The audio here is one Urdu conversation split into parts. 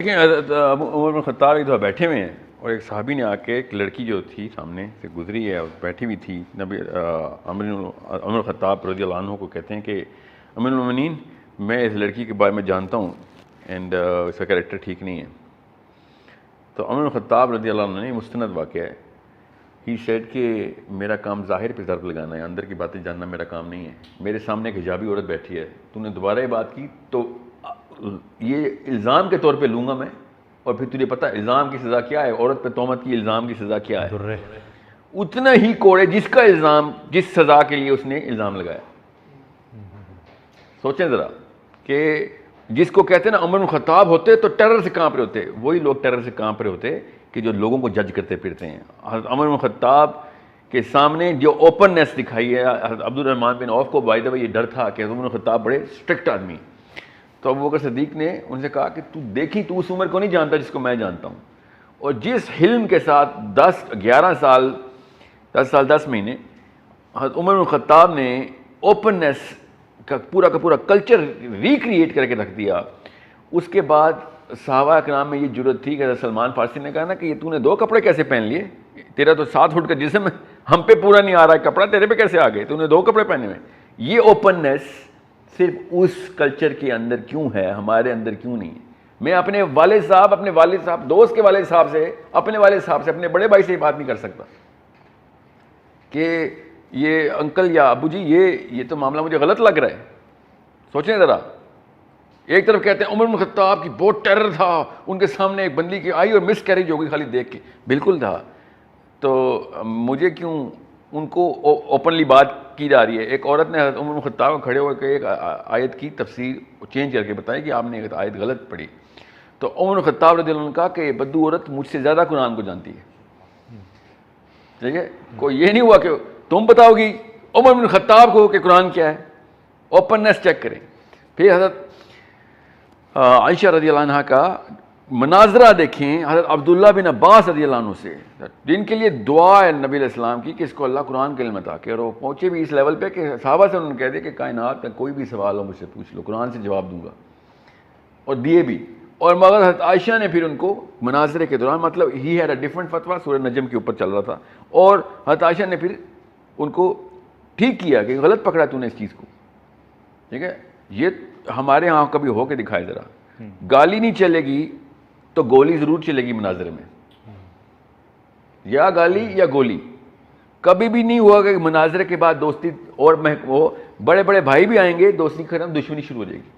دیکھیں حضرت عمر بن خطاب ایک دفعہ بیٹھے ہوئے ہیں اور ایک صحابی نے آ کے ایک لڑکی جو تھی سامنے سے گزری ہے اور بیٹھی ہوئی تھی، نبی عمر خطاب رضی اللہ عنہ کو کہتے ہیں کہ امیر المومنین میں اس لڑکی کے بارے میں جانتا ہوں اینڈ اس کا کریکٹر ٹھیک نہیں ہے. تو عمر بن خطاب رضی اللہ عنہ نے مستند واقعہ ہے، ہی سیڈ کہ میرا کام ظاہر پہ ضرب لگانا ہے، اندر کی باتیں جاننا میرا کام نہیں ہے. میرے سامنے ایک حجابی عورت بیٹھی ہے، تو نے دوبارہ یہ بات کی تو یہ الزام کے طور پہ لوں گا میں، اور پھر تجھے پتہ الزام کی سزا کیا ہے، عورت پہ تہمت کی الزام کی سزا کیا ہے، اتنا ہی کوڑے جس کا الزام، جس سزا کے لیے اس نے الزام لگایا. سوچیں ذرا کہ جس کو کہتے ہیں نا عمر بن خطاب ہوتے تو ٹیرر سے کانپ رہے ہوتے، وہی لوگ ٹیرر سے کانپ رہے ہوتے کہ جو لوگوں کو جج کرتے پھرتے ہیں. حضرت عمر بن خطاب کے سامنے جو اوپننیس دکھائی ہے، حضرت عبد الرحمن بن عوف کو بائی دا وے یہ ڈر تھا کہ عمر بن خطاب بڑے اسٹرکٹ آدمی، تو ابوبکر صدیق نے ان سے کہا کہ تو دیکھی تو اس عمر کو نہیں جانتا جس کو میں جانتا ہوں. اور جس حلم کے ساتھ 11 سال 10 مہینے حضرت عمر بن خطاب نے اوپننیس کا پورا کلچر ریکریٹ کر کے رکھ دیا، اس کے بعد صحابہ اکرام میں یہ جرت تھی کہ حضرت سلمان فارسی نے کہا نا کہ یہ تو نے 2 کپڑے کیسے پہن لیے، تیرا تو 7 فٹ کا جسم ہے، ہم پہ پورا نہیں آ رہا ہے کپڑا، تیرے پہ کیسے آ گئے، تو نے 2 کپڑے پہنے ہوئے. یہ اوپننیس صرف اس کلچر کے اندر کیوں ہے، ہمارے اندر کیوں نہیں ہے؟ میں اپنے والد صاحب دوست کے والد صاحب سے، اپنے والد صاحب سے، اپنے بڑے بھائی سے بات نہیں کر سکتا کہ یہ انکل یا ابو جی یہ تو معاملہ مجھے غلط لگ رہا ہے. سوچیں ذرا، ایک طرف کہتے ہیں عمر بن خطاب کی بہت ٹیرر تھا، ان کے سامنے ایک بندی کی آئی اور مس کیریج ہو گئی خالی دیکھ کے، بالکل تھا. تو مجھے کیوں ان کو اوپنلی بات کی جا رہی ہے؟ ایک عورت نے حضرت عمر بن خطاب کو کھڑے ہو کے ایک آیت کی تفسیر چینج کر کے بتائی کہ آپ نے ایک آیت غلط پڑھی. تو عمر بن خطاب رضی اللہ عنہ کہا کہ بدو عورت مجھ سے زیادہ قرآن کو جانتی ہے. ٹھیک ہے، کوئی یہ نہیں ہوا کہ تم بتاؤ گی عمر بن خطاب کو کہ قرآن کیا ہے. اوپننیس چیک کریں. پھر حضرت عائشہ رضی اللہ عنہ کا مناظرہ دیکھیں حضرت عبداللہ بن عباس رضی اللہ عنہ سے، جن کے لیے دعا ہے نبی علیہ السلام کی کہ اس کو اللہ قرآن کا علم عطا کرے، اور وہ پہنچے بھی اس لیول پہ کہ صحابہ سے انہوں نے کہہ دیا کہ کائنات کا کوئی بھی سوال ہو مجھ سے پوچھ لو، قرآن سے جواب دوں گا، اور دیے بھی. اور مگر حضرت عائشہ نے پھر ان کو مناظرے کے دوران، مطلب ہی ہیڈ اے ڈفرنٹ فتویٰ، سورہ نجم کے اوپر چل رہا تھا، اور حضرت عائشہ نے پھر ان کو ٹھیک کیا کہ غلط پکڑا تو نے اس چیز کو. ٹھیک ہے، یہ ہمارے ہاں کبھی ہو کے دکھائے ذرا. گالی نہیں چلے گی تو گولی ضرور چلے گی مناظرے میں، یا گالی یا گولی. کبھی بھی نہیں ہوا کہ مناظرے کے بعد دوستی، اور وہ بڑے بڑے بھائی بھی آئیں گے، دوستی ختم، دشمنی شروع ہو جائے گی.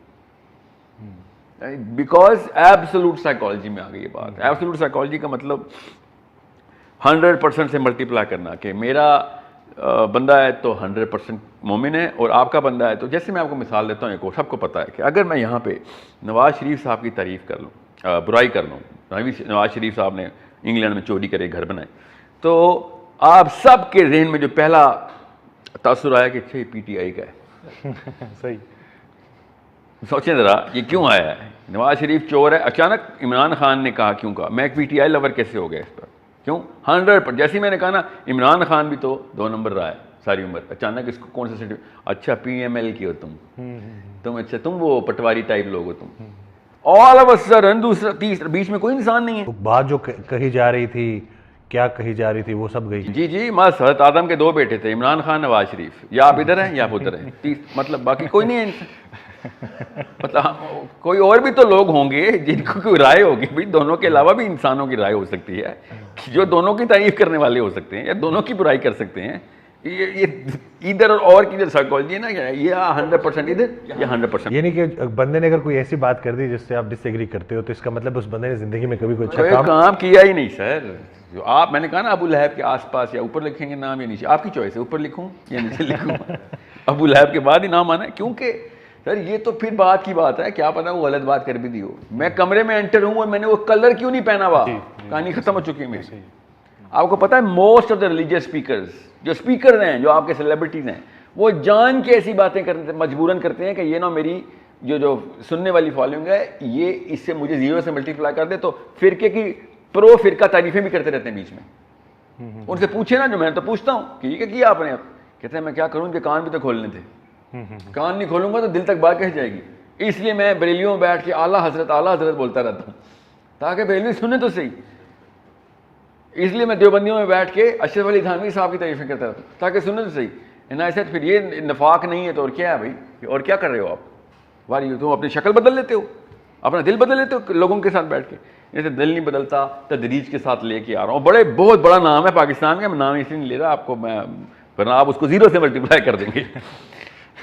بیکاز ایبسولوٹ سائیکالوجی میں آ گئی یہ بات. ایبسولوٹ سائیکالوجی کا مطلب 100% سے ملٹیپلائی کرنا، کہ میرا بندہ ہے تو 100% مومن ہے، اور آپ کا بندہ ہے تو، جیسے میں آپ کو مثال دیتا ہوں، ایک سب کو پتہ ہے کہ اگر میں یہاں پہ نواز شریف صاحب کی تعریف کر لوں، برائی کر لوں، نواز شریف صاحب نے انگلینڈ میں چوری کرے، گھر بنائے، تو آپ سب کے ذہن میں جو پہلا تاثر آیا کہ اچھا پی ٹی آئی کا ہے. صحیح. سوچیں ذرا یہ کیوں آیا ہے؟ نواز شریف چور ہے، اچانک عمران خان نے کہا، کیوں کہا؟ میں ایک پی ٹی آئی لور کیسے ہو گیا اس پر؟ کیوں؟ 100%. جیسے میں نے کہا نا عمران خان بھی تو 2 نمبر رہا ہے ساری عمر، اچانک اس کو کون سا سیٹ؟ اچھا پی ایم ایل کی ہو تم، اچھا تم وہ پٹواری ٹائپ لوگ ہو تم. آل آف اے سڈن دوسرا تیسرا، بیچ میں کوئی انسان نہیں ہے. بات جو کہی جا رہی تھی، کیا کہی جا رہی تھی، وہ سب گئی. جی بس حضرت آدم کے 2 بیٹے تھے، عمران خان، نواز شریف، یا آپ ادھر ہیں یا آپ ادھر ہیں، مطلب باقی کوئی نہیں ہے. مطلب کوئی اور بھی تو لوگ ہوں گے جن کو کوئی رائے ہوگی، بھائی دونوں کے علاوہ بھی انسانوں کی رائے ہو سکتی ہے، جو دونوں کی تعریف کرنے والے ہو سکتے ہیں یا دونوں کی برائی کر سکتے ہیں. یہ ادھر اور کی جو سائیکالوجی ہے نا، یہ 100% ادھر یا 100%. یعنی کہ بندے نے اگر کوئی ایسی بات کر دی جس سے آپ ڈس ایگری کرتے ہو، تو اس کا مطلب اس بندے نے زندگی میں کبھی کوئی اچھا کام کیا ہی نہیں. سر جو آپ، میں نے کہا نا ابو لہب کے آس پاس، یا اوپر لکھیں گے نام یا نیچے، آپ کی چوائس ہے، اوپر لکھوں یا نیچے لکھوں. ابو لہب کے بعد ہی نام آنا ہے، کیونکہ سر یہ تو پھر بات کی بات ہے، کیا پتا وہ غلط بات کر بھی دی ہو. میں کمرے میں انٹر ہوں اور میں نے وہ کلر کیوں نہیں پہنا ہوا، کہانی ختم ہو چکی ہے میری. آپ کو پتا ہے most of the religious speakers, جو اسپیکر ہیں، جو آپ کے سیلیبریٹیز ہیں، وہ جان کے ایسی باتیں کرتے، مجبوراً کرتے ہیں کہ یہ نا میری جو سننے والی فالوئنگ ہے، یہ اس سے مجھے 0 سے ملٹیپلائی کر دے. تو فرقے کی پرو فرقہ تعریفیں بھی کرتے رہتے ہیں بیچ میں. ان سے پوچھے نا، جو میں تو پوچھتا ہوں کہ یہ کیا آپ نے، کہتے ہیں میں کیا کروں، ان کے کان بھی تو کھولنے تھے، کان نہیں کھولوں گا تو دل تک بات کیسے جائے گی. اس لیے میں بریلیوں میں بیٹھ کے اعلیٰ حضرت بولتا رہتا ہوں. تاکہ بریلوی سنیں تو صحیح. اس لیے میں دیوبندیوں میں بیٹھ کے اشرف علی تھانوی صاحب کی تعریفیں کرتا رہتا ہوں تاکہ سنیں تو صحیح. ایسا پھر یہ نفاق نہیں ہے تو اور کیا ہے بھائی, اور کیا کر رہے ہو آپ؟ واری تم اپنی شکل بدل لیتے ہو, اپنا دل بدل لیتے ہو لوگوں کے ساتھ بیٹھ کے. جیسے دل نہیں بدلتا, تدریج کے ساتھ لے کے آ رہا ہوں. بہت بڑا نام ہے پاکستان کا, میں نام اس لیے نہیں لے رہا آپ کو, میں ورنہ آپ اس کو 0 سے ملٹیپلائی کر دیں گے.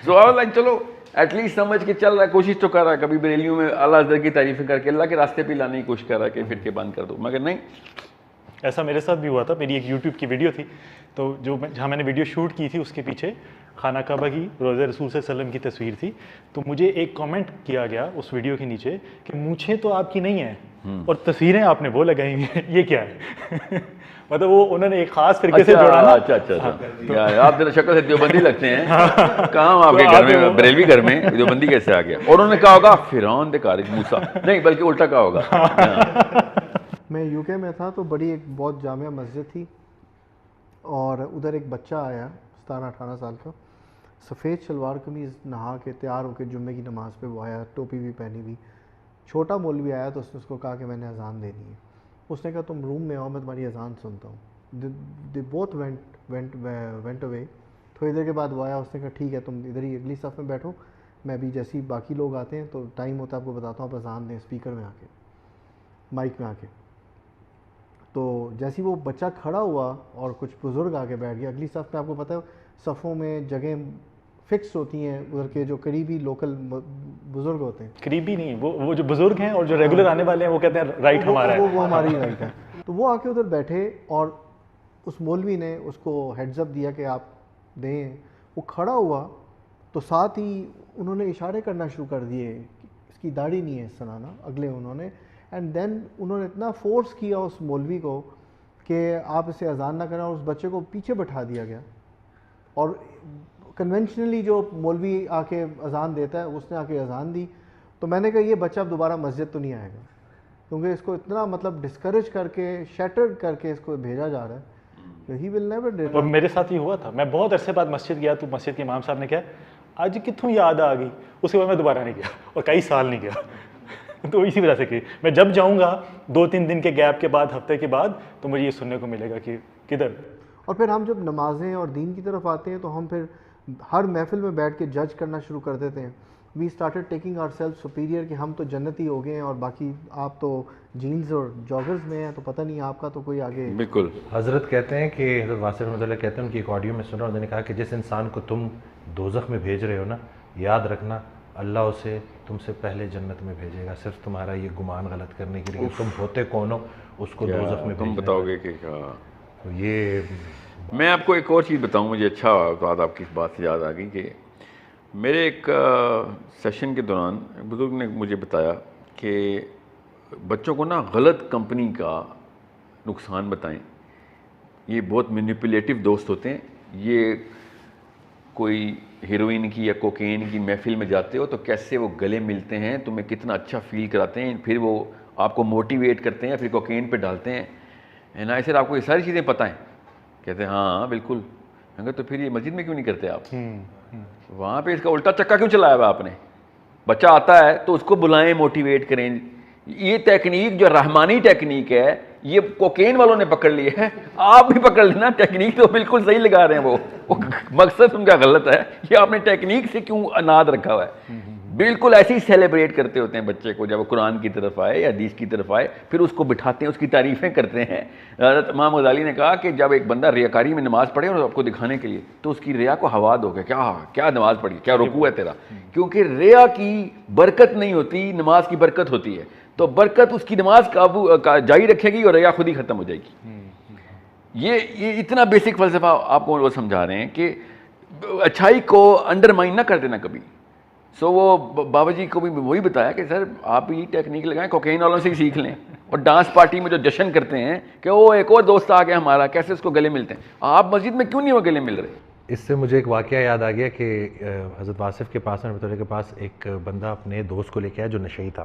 سو چلو ایٹ لیسٹ سمجھ کے چل رہا ہے, کوشش تو کر رہا ہے, کبھی بریلیوں میں اعلیٰ حضرت کی تعریفیں کر کے اللہ کے راستے پہ لانے کی کوشش کر رہا ہے کہ پھر کے بند کر دو, مگر نہیں. ایسا میرے ساتھ بھی ہوا تھا. میری ایک یوٹیوب کی ویڈیو تھی, تو جہاں میں نے ویڈیو شوٹ کی تھی اس کے پیچھے خانہ کعبہ کی روضہ رسول صلی اللہ علیہ وسلم کی تصویر تھی. تو مجھے ایک کامنٹ کیا گیا اس ویڈیو کے نیچے کہ مونچھیں تو آپ کی نہیں ہیں اور تصویریں آپ نے وہ لگائی ہوئی ہیں, یہ کیا ہے؟ مطلب وہ انہوں نے ایک خاص طریقے سے جوڑا نا. اچھا, آپ ذرا شکل سے دیوبندی لگتے ہیں, کہاں آپ کے گھر میں بریلوی گھر میں دیوبندی کیسے آ گیا؟ اور انہوں نے کہا ہوگا فرعون دے کارج موسیٰ, نہیں بلکہ الٹا کہا ہوگا. میں یو کے میں تھا تو بڑی ایک بہت جامع مسجد تھی, اور ادھر ایک بچہ آیا 17-18 سال کا, سفید شلوار قمیض, نہا کے تیار ہو کے جمعے کی نماز پہ وہ آیا, ٹوپی بھی پہنی ہوئی. چھوٹا مولوی آیا تو اس نے اس کو کہا کہ میں نے اذان دینی ہے. اس نے کہا تم روم میں آؤ, میں تمہاری اذان سنتا ہوں. They both went away. تھوڑی دیر کے بعد وہ آیا, اس نے کہا ٹھیک ہے تم ادھر ہی اگلی صف میں بیٹھو, میں بھی جیسے ہی باقی لوگ آتے ہیں تو ٹائم ہوتا ہے آپ کو بتاتا ہوں, آپ اذان دیں اسپیکر میں آ کے, مائک میں آ کے. تو جیسے وہ بچہ کھڑا ہوا اور کچھ بزرگ آ کے بیٹھ گیا اگلی صف میں. آپ کو پتہ ہے صفوں میں جگہیں فکس ہوتی ہیں, ادھر کے جو قریبی لوکل بزرگ ہوتے ہیں, قریبی نہیں, وہ جو بزرگ ہیں اور جو ریگولر آنے والے ہیں وہ کہتے ہیں رائٹ ہمارا ہے, وہ ہماری رائٹ ہے. تو وہ آ کے ادھر بیٹھے اور اس مولوی نے اس کو ہیڈز اپ دیا کہ آپ دیں. وہ کھڑا ہوا تو ساتھ ہی انہوں نے اشارے کرنا شروع کر دیے, اس کی داڑھی نہیں ہے اس طرح نا, اگلے انہوں نے. اینڈ دین انہوں نے اتنا فورس کیا اس مولوی کو کہ آپ اسے اذان نہ کریں, اور اس بچے کو پیچھے بٹھا دیا گیا. اور کنونشنلی جو مولوی آ کے اذان دیتا ہے اس نے آ کے اذان دی. تو میں نے کہا یہ بچہ اب دوبارہ مسجد تو نہیں آئے گا, کیونکہ اس کو اتنا مطلب ڈسکریج کر کے, شیٹرڈ کر کے اس کو بھیجا جا رہا ہے. ہی ول نیور ڈو. اور میرے ساتھ یہ ہوا تھا, میں بہت عرصے بعد مسجد گیا تو مسجد کے امام صاحب نے کہا آج کتوں یاد آ گئی, اس کے بعد میں دوبارہ نہیں گیا اور کئی سال نہیں گیا. تو اسی وجہ سے کہ میں جب جاؤں گا 2-3 دن کے گیپ کے بعد, ہفتے کے بعد, تو مجھے یہ سننے کو ملے گا کہ کدھر. اور پھر ہم جب نمازیں اور دین کی طرف آتے ہیں تو ہم پھر ہر محفل میں بیٹھ کے جج کرنا شروع کر دیتے ہیں. We started taking our self superior کہ ہم تو جنتی ہو گئے ہیں اور باقی آپ تو جینز اور جاگرز میں ہیں, تو پتہ نہیں آپ کا تو کوئی آگے. بالکل. حضرت کہتے ہیں کہ حضرت واسف رحمۃ اللہ کہتے ہیں, ان کی ایک آڈیو میں سنا, انہوں نے کہا کہ جس انسان کو تم دوزخ میں بھیج رہے ہو نا, یاد رکھنا اللہ اسے تم سے پہلے جنت میں بھیجے گا, صرف تمہارا یہ گمان غلط کرنے کے لیے تم ہوتے کون ہو, اس کو دوزخ میں تم بتاؤ گے کہ یہ. میں آپ کو ایک اور چیز بتاؤں, مجھے اچھا بات آپ کی اس بات سے یاد آ گئی کہ میرے ایک سیشن کے دوران بزرگ نے مجھے بتایا کہ بچوں کو نا غلط کمپنی کا نقصان بتائیں. یہ بہت مینیپولیٹو دوست ہوتے ہیں. یہ کوئی ہیروئن کی یا کوکین کی محفل میں جاتے ہو تو کیسے وہ گلے ملتے ہیں, تمہیں کتنا اچھا فیل کراتے ہیں, پھر وہ آپ کو موٹیویٹ کرتے ہیں, پھر کوکین پہ ڈالتے ہیں. نا سر آپ کو یہ ساری چیزیں پتہ ہیں؟ کہتے ہیں ہاں بالکل. تو پھر یہ مسجد میں کیوں نہیں کرتے آپ؟ وہاں پہ اس کا الٹا چکا کیوں چلایا ہوا آپ نے؟ بچہ آتا ہے تو اس کو بلائیں, موٹیویٹ کریں. یہ ٹیکنیک جو رحمانی ٹیکنیک ہے یہ کوکین والوں نے پکڑ لی ہے, آپ بھی پکڑ لینا. ٹیکنیک تو بالکل صحیح لگا رہے ہیں, وہ مقصد ان کا غلط ہے. یہ آپ نے ٹیکنیک سے کیوں اناد رکھا ہوا ہے؟ بالکل ایسے ہی سیلیبریٹ کرتے ہوتے ہیں بچے کو, جب وہ قرآن کی طرف آئے یا حدیث کی طرف آئے پھر اس کو بٹھاتے ہیں, اس کی تعریفیں کرتے ہیں. حضرت امام غزالی نے کہا کہ جب ایک بندہ ریاکاری میں نماز پڑھے اور آپ کو دکھانے کے لیے, تو اس کی ریا کو ہوا دو گے, کیا نماز پڑھی, کیا رکوع ہے تیرا. کیونکہ ریا کی برکت نہیں ہوتی, نماز کی برکت ہوتی ہے. تو برکت اس کی نماز جاری رکھے گی اور ریا خود ہی ختم ہو جائے گی. یہ اتنا بیسک فلسفہ آپ کو وہ سمجھا رہے ہیں کہ اچھائی کو انڈرمائن نہ کر دینا کبھی. سو وہ بابا جی کو بھی وہی بتایا کہ سر آپ یہ ٹیکنیک لگائیں, کوکین والوں سے ہی سیکھ لیں. اور ڈانس پارٹی میں جو جشن کرتے ہیں کہ وہ ایک اور دوست آ گیا ہمارا, کیسے اس کو گلے ملتے ہیں, آپ مسجد میں کیوں نہیں وہ گلے مل رہے؟ اس سے مجھے ایک واقعہ یاد آ گیا کہ حضرت واصف کے پاس رحمۃ اللہ کے پاس ایک بندہ اپنے دوست کو لے کے آیا جو نشئی تھا,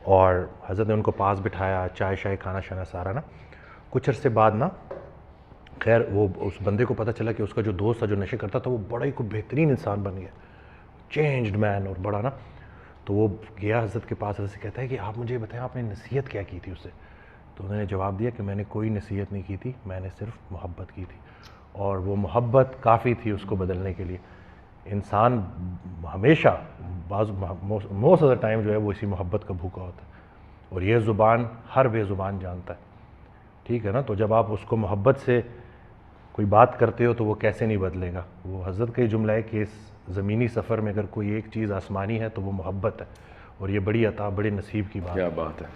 اور حضرت نے ان کو پاس بٹھایا, چائے شائے کھانا شانا سارا نا. کچھ عرصے بعد نا خیر وہ اس بندے کو پتہ چلا کہ اس کا جو دوست تھا جو نشے کرتا تھا وہ بڑا ہی کوئی بہترین انسان بن گیا, چینجڈ مین اور بڑا نا. تو وہ گیا حضرت کے پاس، حضرت سے کہتا ہے کہ آپ مجھے بتائیں آپ نے نصیحت کیا کی تھی اسے؟ تو انہوں نے جواب دیا کہ میں نے کوئی نصیحت نہیں کی تھی، میں نے صرف محبت کی تھی، اور وہ محبت کافی تھی اس کو بدلنے کے لیے۔ انسان ہمیشہ موسٹ آف دا ٹائم جو ہے وہ اسی محبت کا بھوکا ہوتا ہے، اور یہ زبان ہر بے زبان جانتا ہے، ٹھیک ہے نا؟ تو جب آپ اس کو محبت سے کوئی بات کرتے ہو تو وہ کیسے نہیں بدلے گا؟ وہ حضرت کا یہ جملہ ہے کہ اس زمینی سفر میں اگر کوئی ایک چیز آسمانی ہے تو وہ محبت ہے، اور یہ بڑی عطا، بڑے نصیب کی بات ہے۔ کیا بات ہے۔